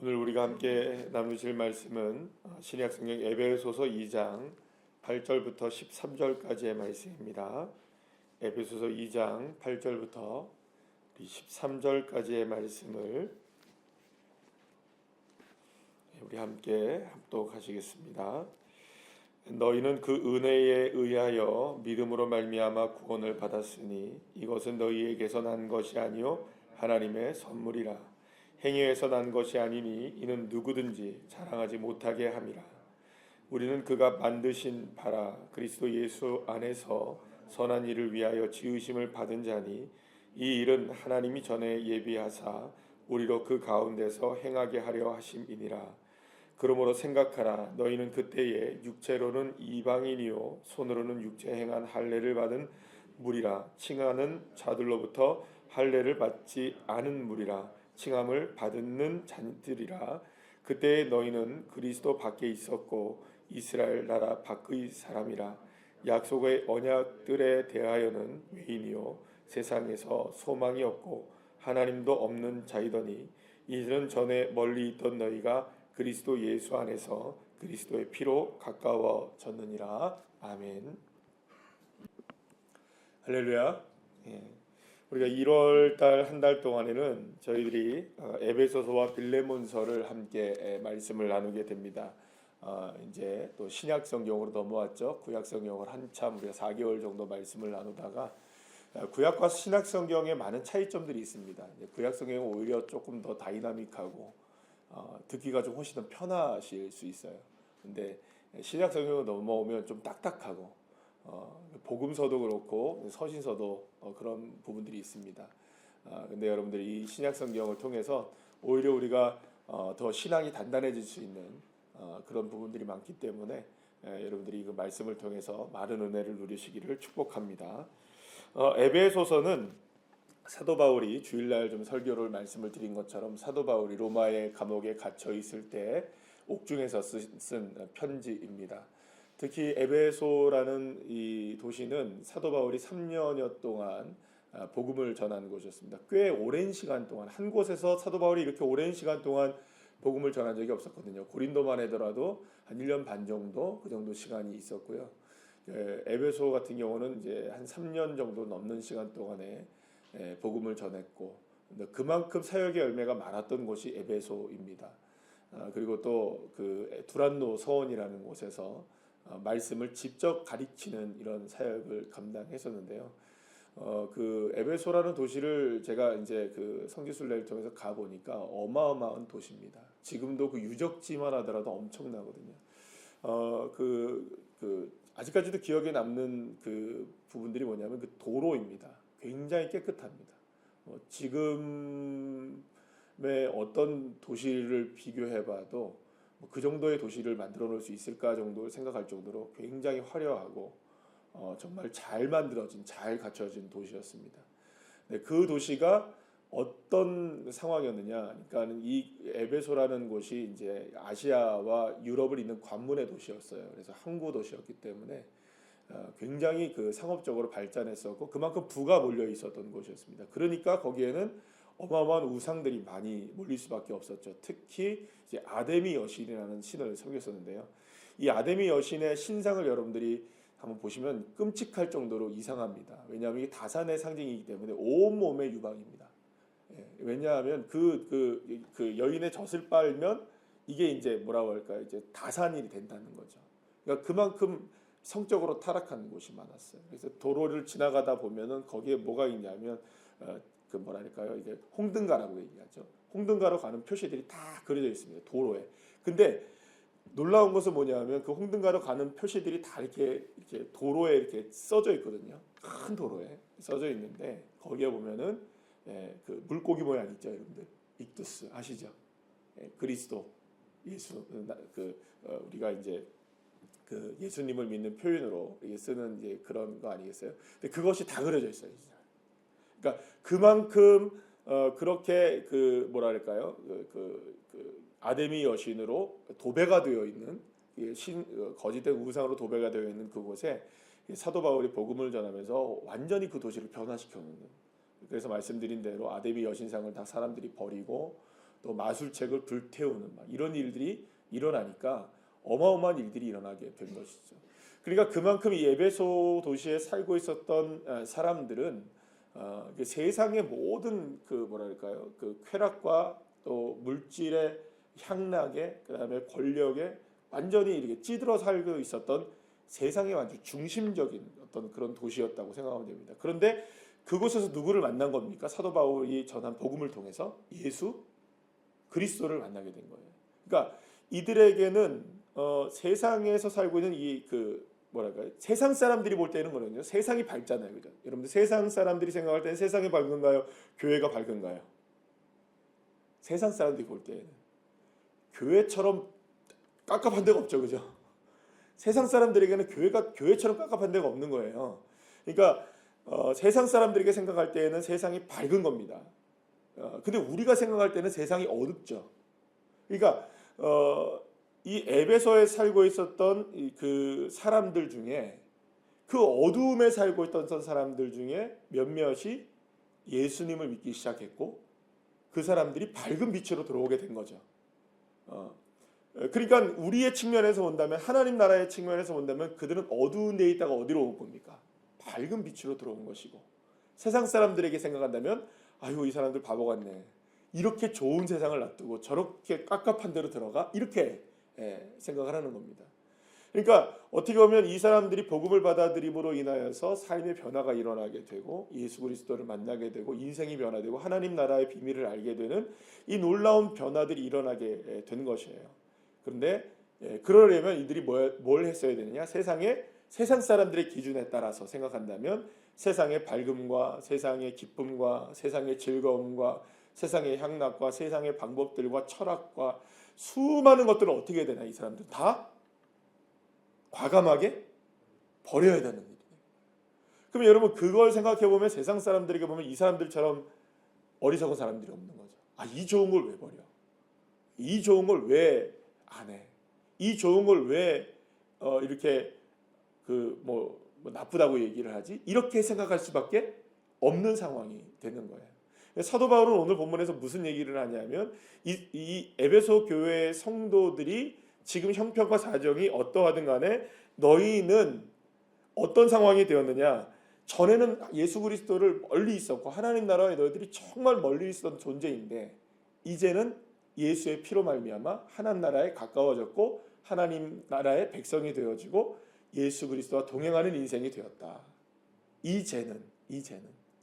오늘 우리가 함께 나누실 말씀은 신약성경 에베소서 2장 8절부터 13절까지의 말씀입니다. 에베소서 2장 8절부터 13절까지의 말씀을 우리 함께 합독하시겠습니다. 너희는 그 은혜에 의하여 믿음으로 말미암아 구원을 받았으니 이것은 너희에게서 난 것이 아니요 하나님의 선물이라. 행위에서 난 것이 아니니 이는 누구든지 자랑하지 못하게 함이라. 우리는 그가 만드신 바라 그리스도 예수 안에서 선한 일을 위하여 지으심을 받은 자니 이 일은 하나님이 전에 예비하사 우리로 그 가운데서 행하게 하려 하심이니라. 그러므로 생각하라. 너희는 그때에 육체로는 이방인이요 손으로는 육체 행한 할례를 받은 무리라. 칭하는 자들로부터 할례를 받지 않은 무리라. 칭함을 받는 자들이라. 그때에 너희는 그리스도 밖에 있었고 이스라엘 나라 밖의 사람이라. 약속의 언약들에 대하여는 외인이요 세상에서 소망이 없고 하나님도 없는 자이더니 이들은 전에 멀리 있던 너희가 그리스도 예수 안에서 그리스도의 피로 가까워졌느니라. 아멘. 할렐루야. 우리가 1월 달 한 달 동안에는 저희들이 에베소서와 빌레몬서를 함께 말씀을 나누게 됩니다. 이제 또 신약 성경으로 넘어왔죠. 구약 성경을 한참 우리가 4개월 정도 말씀을 나누다가 구약과 신약 성경에 많은 차이점들이 있습니다. 구약 성경은 오히려 조금 더 다이나믹하고 듣기가 좀 훨씬 더 편하실 수 있어요. 근데 신약 성경으로 넘어오면 좀 딱딱하고 복음서도 그렇고 서신서도 그런 부분들이 있습니다. 근데 여러분들이 이 신약 성경을 통해서 오히려 우리가 더 신앙이 단단해질 수 있는 그런 부분들이 많기 때문에 여러분들이 그 말씀을 통해서 많은 은혜를 누리시기를 축복합니다. 에베소서는 사도 바울이 주일날 좀 설교를 말씀을 드린 것처럼 사도 바울이 로마의 감옥에 갇혀 있을 때 옥중에서 쓴 편지입니다. 특히 에베소라는 이 도시는 사도 바울이 3년여 동안 복음을 전하는 곳이었습니다. 꽤 오랜 시간 동안 한 곳에서 사도 바울이 이렇게 오랜 시간 동안 복음을 전한 적이 없었거든요. 고린도만 하더라도 한 1년 반 정도 그 정도 시간이 있었고요. 에베소 같은 경우는 이제 한 3년 정도 넘는 시간 동안에 복음을 전했고 그만큼 사역의 열매가 많았던 곳이 에베소입니다. 그리고 또 그 두란노 서원이라는 곳에서 말씀을 직접 가르치는 이런 사역을 감당했었는데요. 그 에베소라는 도시를 제가 이제 그 성지순례를 통해서 가 보니까 어마어마한 도시입니다. 지금도 그 유적지만 하더라도 엄청나거든요. 아직까지도 기억에 남는 그 부분들이 뭐냐면 그 도로입니다. 굉장히 깨끗합니다. 지금의 어떤 도시를 비교해봐도 그 정도의 도시를 만들어 놓을 수 있을까 정도를 생각할 정도로 굉장히 화려하고 정말 잘 만들어진, 잘 갖춰진 도시였습니다. 네, 그 도시가 어떤 상황이었느냐? 그러니까 이 에베소라는 곳이 이제 아시아와 유럽을 잇는 관문의 도시였어요. 그래서 항구 도시였기 때문에 굉장히 그 상업적으로 발전했었고 그만큼 부가 몰려 있었던 곳이었습니다. 그러니까 거기에는 어마어마한 우상들이 많이 몰릴 수밖에 없었죠. 특히 이제 아데미 여신이라는 신을 섬겼었는데요. 이 아데미 여신의 신상을 여러분들이 한번 보시면 끔찍할 정도로 이상합니다. 왜냐하면 이게 다산의 상징이기 때문에 온 몸에 유방입니다. 왜냐하면 그 여인의 젖을 빨면 이게 이제 뭐라고 할까요? 이제 다산이 된다는 거죠. 그러니까 그만큼 성적으로 타락한 곳이 많았어요. 그래서 도로를 지나가다 보면은 거기에 뭐가 있냐면 그 뭐랄까요? 이게 홍등가라고 얘기하죠. 홍등가로 가는 표시들이 다 그려져 있습니다. 도로에. 근데 놀라운 것은 뭐냐면 그 홍등가로 가는 표시들이 다 이렇게 도로에 이렇게 써져 있거든요. 큰 도로에 써져 있는데 거기에 보면은 그 물고기 모양 있죠, 여러분들. 익두스 아시죠? 그리스도 예수 우리가 이제 그 예수님을 믿는 표현으로 쓰는 이제 그런 거 아니겠어요? 근데 그것이 다 그려져 있어요. 그러니까 그만큼 그렇게 그 뭐랄까요? 아데미 여신으로 도배가 되어 있는 거짓된 우상으로 도배가 되어 있는 그곳에 사도 바울이 복음을 전하면서 완전히 그 도시를 변화시켜 놓는. 그래서 말씀드린 대로 아데미 여신상을 다 사람들이 버리고 또 마술책을 불태우는 막 이런 일들이 일어나니까 어마어마한 일들이 일어나게 된 것이죠. 그러니까 그만큼 이 에베소 도시에 살고 있었던 사람들은 세상의 모든 그 뭐랄까요, 그 쾌락과 또 물질의 향락에 그다음에 권력에 완전히 이렇게 찌들어 살고 있었던 세상의 완전 중심적인 어떤 그런 도시였다고 생각하면 됩니다. 그런데 그곳에서 누구를 만난 겁니까? 사도 바울이 전한 복음을 통해서 예수 그리스도를 만나게 된 거예요. 그러니까 이들에게는 세상에서 살고 있는 이 그 뭐랄까요? 세상 사람들이 볼 때는 그러거든요. 세상이 밝잖아요, 그죠? 여러분들 세상 사람들이 생각할 때는 세상이 밝은가요? 교회가 밝은가요? 세상 사람들이 볼 때는 교회처럼 깝깝한 데가 없죠, 그죠? 세상 사람들에게는 교회가 교회처럼 깝깝한 데가 없는 거예요. 그러니까 세상 사람들에게 생각할 때에는 세상이 밝은 겁니다. 근데 우리가 생각할 때는 세상이 어둡죠. 그러니까 이 에베소에 살고 있었던 그 사람들 중에 그 어두움에 살고 있던 사람들 중에 몇몇이 예수님을 믿기 시작했고 그 사람들이 밝은 빛으로 들어오게 된 거죠. 그러니까 우리의 측면에서 본다면 하나님 나라의 측면에서 본다면 그들은 어두운 데에 있다가 어디로 온 겁니까? 밝은 빛으로 들어온 것이고 세상 사람들에게 생각한다면 아유 이 사람들 바보 같네. 이렇게 좋은 세상을 놔두고 저렇게 깝깝한 데로 들어가? 이렇게 생각을 하는 겁니다. 그러니까 어떻게 보면 이 사람들이 복음을 받아들임으로 인하여서 삶의 변화가 일어나게 되고 예수 그리스도를 만나게 되고 인생이 변화되고 하나님 나라의 비밀을 알게 되는 이 놀라운 변화들이 일어나게 된 것이에요. 그런데 그러려면 이들이 뭘 했어야 되느냐? 세상 사람들의 기준에 따라서 생각한다면 세상의 밝음과 세상의 기쁨과 세상의 즐거움과 세상의 향락과 세상의 방법들과 철학과 수많은 것들을 어떻게 해야 되나? 이 사람들 다 과감하게 버려야 되는 일이에요. 그럼 여러분 그걸 생각해 보면 세상 사람들에게 보면 이 사람들처럼 어리석은 사람들이 없는 거죠. 이 좋은 걸 왜 버려? 이 좋은 걸 왜 안 해? 이 좋은 걸 왜 이렇게 뭐 나쁘다고 얘기를 하지? 이렇게 생각할 수밖에 없는 상황이 되는 거예요. 사도 바울은 오늘 본문에서 무슨 얘기를 하냐면 이 에베소 교회 성도들이 지금 형편과 사정이 어떠하든 간에 너희는 어떤 상황이 되었느냐? 전에는 예수 그리스도를 멀리 있었고 하나님 나라에 너희들이 정말 멀리 있었던 존재인데 이제는 예수의 피로 말미암아 하나님 나라에 가까워졌고 하나님 나라의 백성이 되어지고 예수 그리스도와 동행하는 인생이 되었다. 이제는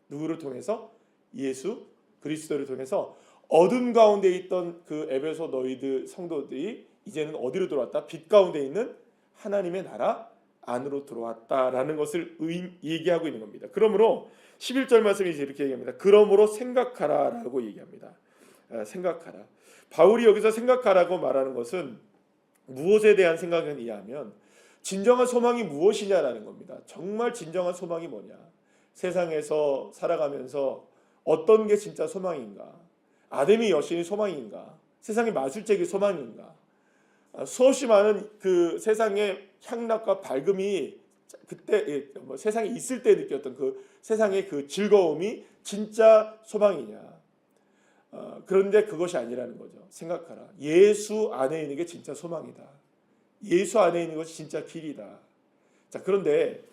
누구를 통해서? 예수 그리스도를 통해서 어둠 가운데 있던 그 에베소 너희들 성도들이 이제는 어디로 들어왔다? 빛 가운데 있는 하나님의 나라 안으로 들어왔다라는 것을 얘기하고 있는 겁니다. 그러므로 11절 말씀이 이렇게 얘기합니다. 그러므로 생각하라라고 얘기합니다. 생각하라. 바울이 여기서 생각하라고 말하는 것은 무엇에 대한 생각을 이해하면 진정한 소망이 무엇이냐라는 겁니다. 정말 진정한 소망이 뭐냐? 세상에서 살아가면서 어떤 게 진짜 소망인가? 아담이 여신이 소망인가? 세상의 마술책이 소망인가? 수없이 많은 그 세상의 향락과 밝음이 그때 세상에 있을 때 느꼈던 그 세상의 그 즐거움이 진짜 소망이냐? 그런데 그것이 아니라는 거죠. 생각하라. 예수 안에 있는 게 진짜 소망이다. 예수 안에 있는 것이 진짜 길이다. 자, 그런데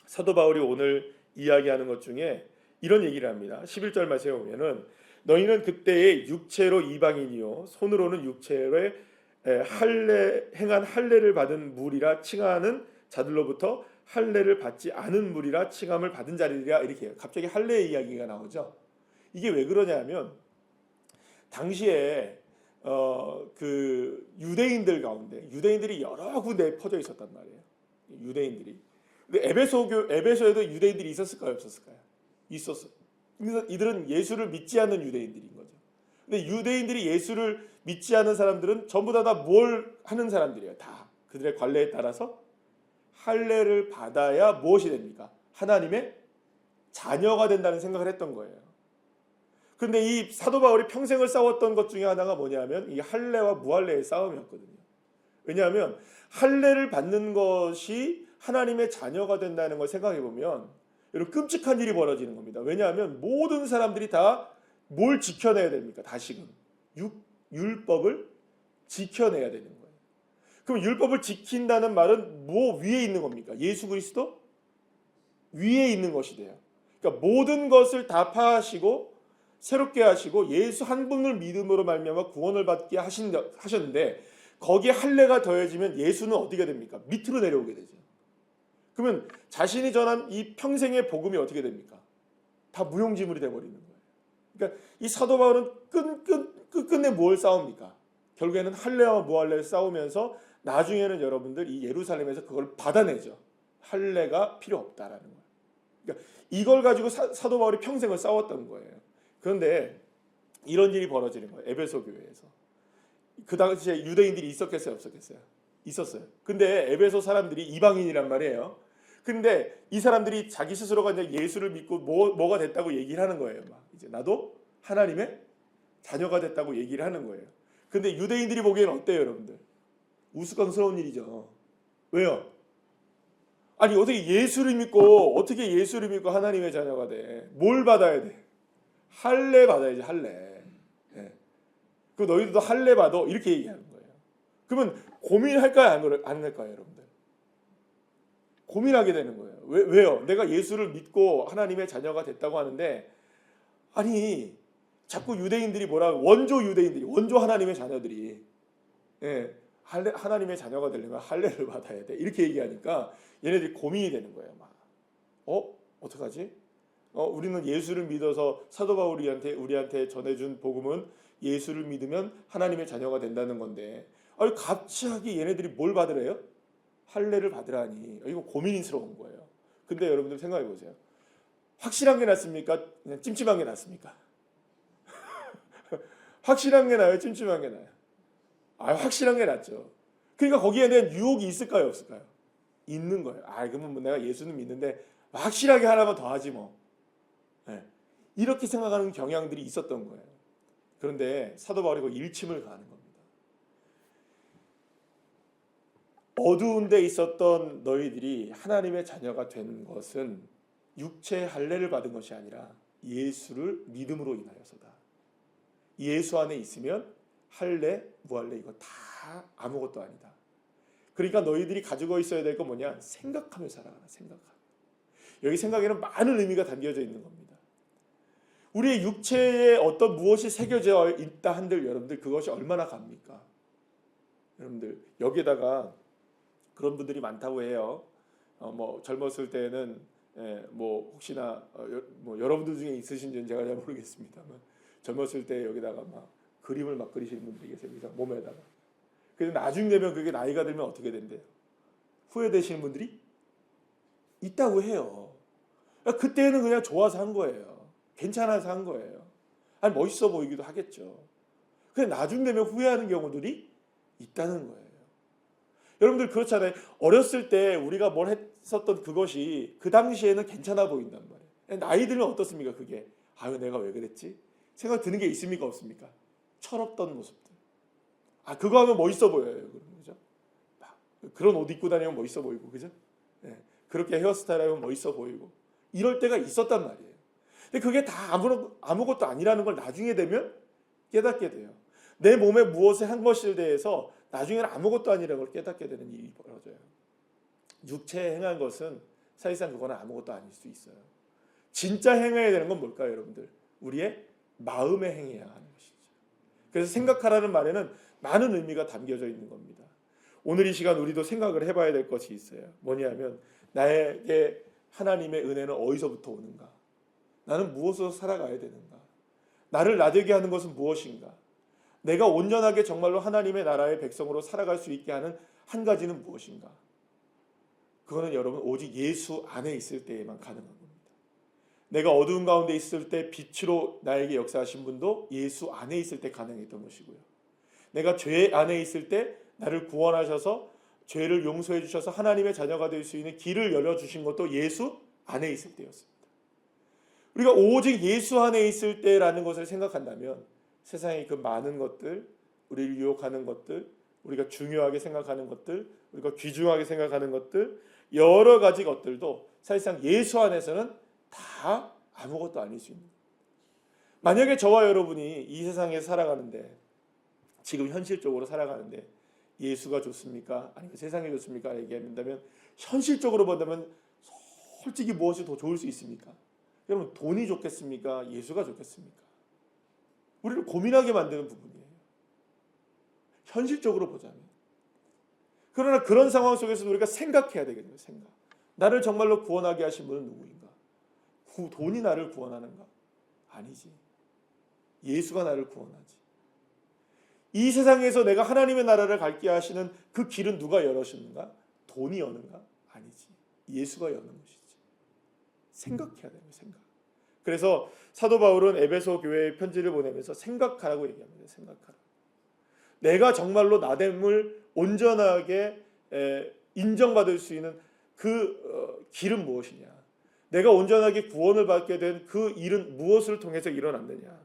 사도 바울이 오늘 이야기하는 것 중에 이런 얘기를 합니다. 11절 말씀에 보면은 너희는 그때의 육체로 이방인이요 손으로는 육체로 행한 할례를 받은 무리라 칭하는 자들로부터 할례를 받지 않은 무리라 칭함을 받은 자리라 이렇게 해요. 갑자기 할례의 이야기가 나오죠. 이게 왜 그러냐면 당시에 그 유대인들 가운데 유대인들이 여러 군데에 퍼져 있었단 말이에요. 유대인들이. 근데 에베소에도 유대인들이 있었을까요, 없었을까요? 있었어. 그래서 이들은 예수를 믿지 않는 유대인들인 거죠. 근데 유대인들이 예수를 믿지 않는 사람들은 전부 다 뭘 하는 사람들이에요. 다 그들의 관례에 따라서 할례를 받아야 무엇이 됩니까? 하나님의 자녀가 된다는 생각을 했던 거예요. 그런데 이 사도 바울이 평생을 싸웠던 것 중에 하나가 뭐냐면 이 할례와 무할례의 싸움이었거든요. 왜냐하면 할례를 받는 것이 하나님의 자녀가 된다는 걸 생각해 보면 여러분 끔찍한 일이 벌어지는 겁니다. 왜냐하면 모든 사람들이 다 뭘 지켜내야 됩니까? 다시금 율법을 지켜내야 되는 거예요. 그럼 율법을 지킨다는 말은 뭐 위에 있는 겁니까? 예수 그리스도 위에 있는 것이 돼요. 그러니까 모든 것을 다 파하시고 새롭게 하시고 예수 한 분을 믿음으로 말미암아 구원을 받게 하셨는데 거기에 할례가 더해지면 예수는 어디가 됩니까? 밑으로 내려오게 되죠. 그러면 자신이 전한 이 평생의 복음이 어떻게 됩니까? 다 무용지물이 돼버리는 거예요. 그러니까 이 사도 바울은 끝끝내 뭘 싸웁니까? 결국에는 할례와 무할례를 싸우면서 나중에는 여러분들 이 예루살렘에서 그걸 받아내죠. 할례가 필요 없다라는 거예요. 그러니까 이걸 가지고 사도 바울이 평생을 싸웠던 거예요. 그런데 이런 일이 벌어지는 거예요. 에베소 교회에서. 그 당시에 유대인들이 있었겠어요, 없었겠어요? 있었어요. 근데 에베소 사람들이 이방인이란 말이에요. 근데 이 사람들이 자기 스스로가 이제 예수를 믿고 뭐가 됐다고 얘기를 하는 거예요. 막 이제 나도 하나님의 자녀가 됐다고 얘기를 하는 거예요. 근데 유대인들이 보기에는 어때요, 여러분들? 우스꽝스러운 일이죠. 왜요? 아니 어떻게 예수를 믿고 하나님의 자녀가 돼? 뭘 받아야 돼? 할례 받아야지, 할례. 예. 그 너희들도 할례 받아 이렇게 얘기하는 거예요. 그러면 고민할까요, 안 할까요, 여러분들? 고민하게 되는 거예요. 왜요? 내가 예수를 믿고 하나님의 자녀가 됐다고 하는데 아니 자꾸 유대인들이 원조 하나님의 자녀들이 하나님의 자녀가 되려면 할례를 받아야 돼 이렇게 얘기하니까 얘네들이 고민이 되는 거예요. 막 어떡하지? 우리는 예수를 믿어서 사도 바울이 우리한테 전해준 복음은 예수를 믿으면 하나님의 자녀가 된다는 건데 아니 갑자기 얘네들이 뭘 받으래요? 할례를 받으라니 이거 고민스러운 거예요. 근데 여러분들 생각해 보세요. 확실한 게 낫습니까? 그냥 찜찜한 게 낫습니까? 확실한 게 나아요? 찜찜한 게 나아요? 확실한 게 낫죠. 그러니까 거기에 대한 유혹이 있을까요, 없을까요? 있는 거예요. 그러면 뭐 내가 예수는 믿는데 확실하게 하나만 더 하지 뭐. 네. 이렇게 생각하는 경향들이 있었던 거예요. 그런데 사도 바울이 그 일침을 가는 겁니다. 어두운 데 있었던 너희들이 하나님의 자녀가 된 것은 육체의 할례를 받은 것이 아니라 예수를 믿음으로 인하여서다. 예수 안에 있으면 할례, 무할례 이거 다 아무것도 아니다. 그러니까 너희들이 가지고 있어야 될 건 뭐냐? 생각하며 살아가라. 생각하며. 여기 생각에는 많은 의미가 담겨져 있는 겁니다. 우리의 육체에 어떤 무엇이 새겨져 있다 한들 여러분들 그것이 얼마나 갑니까? 여러분들 여기에다가 그런 분들이 많다고 해요. 뭐 젊었을 때는 뭐 혹시나 뭐 여러분들 중에 있으신지는 제가 잘 모르겠습니다만 젊었을 때 여기다가 막 그림을 막 그리시는 분들이 계세요. 몸에다가. 그래서 나중 되면 그게 나이가 들면 어떻게 된대요? 후회되시는 분들이 있다고 해요. 그때는 그냥 좋아서 한 거예요. 괜찮아서 한 거예요. 멋있어 보이기도 하겠죠. 근데 나중 되면 후회하는 경우들이 있다는 거예요. 여러분들 그렇잖아요. 어렸을 때 우리가 뭘 했었던 그것이 그 당시에는 괜찮아 보인단 말이에요. 나이 들면 어떻습니까? 그게 내가 왜 그랬지? 생각 드는 게 있습니까? 없습니까? 철없던 모습들. 그거 하면 멋있어 보여요. 그죠? 그런 옷 입고 다니면 멋있어 보이고, 그죠? 그렇게 헤어스타일 하면 멋있어 보이고. 이럴 때가 있었단 말이에요. 근데 그게 다 아무것도 아니라는 걸 나중에 되면 깨닫게 돼요. 내 몸에 무엇을 한 것에 대해서 나중에는 아무것도 아니라는 걸 깨닫게 되는 일이 벌어져요. 육체에 행한 것은 사실상 그거는 아무것도 아닐 수 있어요. 진짜 행해야 되는 건 뭘까요, 여러분들? 우리의 마음에 행해야 하는 것이죠. 그래서 생각하라는 말에는 많은 의미가 담겨져 있는 겁니다. 오늘 이 시간 우리도 생각을 해봐야 될 것이 있어요. 뭐냐면 나에게 하나님의 은혜는 어디서부터 오는가? 나는 무엇으로 살아가야 되는가? 나를 나되게 하는 것은 무엇인가? 내가 온전하게 정말로 하나님의 나라의 백성으로 살아갈 수 있게 하는 한 가지는 무엇인가? 그거는 여러분 오직 예수 안에 있을 때에만 가능한 겁니다. 내가 어두운 가운데 있을 때 빛으로 나에게 역사하신 분도 예수 안에 있을 때 가능했던 것이고요. 내가 죄 안에 있을 때 나를 구원하셔서 죄를 용서해 주셔서 하나님의 자녀가 될 수 있는 길을 열어주신 것도 예수 안에 있을 때였습니다. 우리가 오직 예수 안에 있을 때라는 것을 생각한다면 세상의 그 많은 것들, 우리를 유혹하는 것들, 우리가 중요하게 생각하는 것들, 우리가 귀중하게 생각하는 것들, 여러 가지 것들도 사실상 예수 안에서는 다 아무것도 아닐 수 있는 거예요. 만약에 저와 여러분이 이 세상에 살아가는데 지금 현실적으로 살아가는데 예수가 좋습니까? 아니면 세상이 좋습니까? 얘기한다면 현실적으로 본다면 솔직히 무엇이 더 좋을 수 있습니까? 여러분, 돈이 좋겠습니까? 예수가 좋겠습니까? 우리를 고민하게 만드는 부분이에요. 현실적으로 보자면. 그러나 그런 상황 속에서 우리가 생각해야 되거든요. 생각. 나를 정말로 구원하게 하신 분은 누구인가? 돈이 나를 구원하는가? 아니지. 예수가 나를 구원하지. 이 세상에서 내가 하나님의 나라를 갈게 하시는 그 길은 누가 열어주는가? 돈이 여는가? 아니지. 예수가 여는 것이지. 생각해야 돼요. 생각. 그래서 사도 바울은 에베소 교회에 편지를 보내면서 생각하라고 얘기합니다. 생각하라. 내가 정말로 나됨을 온전하게 인정받을 수 있는 그 길은 무엇이냐? 내가 온전하게 구원을 받게 된 그 일은 무엇을 통해서 일어났느냐?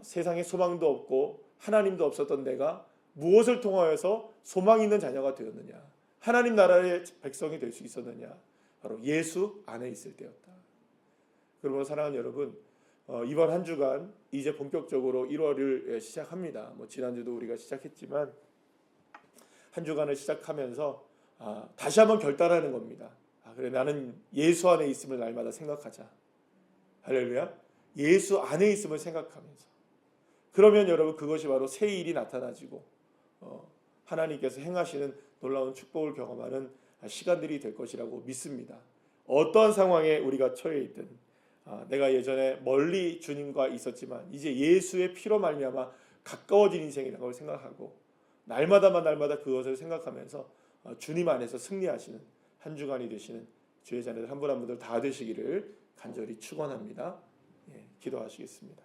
세상에 소망도 없고 하나님도 없었던 내가 무엇을 통하여서 소망 있는 자녀가 되었느냐? 하나님 나라의 백성이 될 수 있었느냐? 바로 예수 안에 있을 때였다. 그러므로 사랑하는 여러분, 이번 한 주간 이제 본격적으로 1월을 시작합니다. 지난주도 우리가 시작했지만 한 주간을 시작하면서 다시 한번 결단하는 겁니다. 그래, 나는 예수 안에 있음을 날마다 생각하자. 할렐루야. 예수 안에 있음을 생각하면서. 그러면 여러분, 그것이 바로 새 일이 나타나지고 하나님께서 행하시는 놀라운 축복을 경험하는 시간들이 될 것이라고 믿습니다. 어떠한 상황에 우리가 처해 있든, 내가 예전에 멀리 주님과 있었지만 이제 예수의 피로 말미암아 가까워진 인생이라고 생각하고 날마다 그것을 생각하면서 주님 안에서 승리하시는 한 주간이 되시는 주의 자녀들 한 분 한 분들 다 되시기를 간절히 축원합니다. 기도하시겠습니다.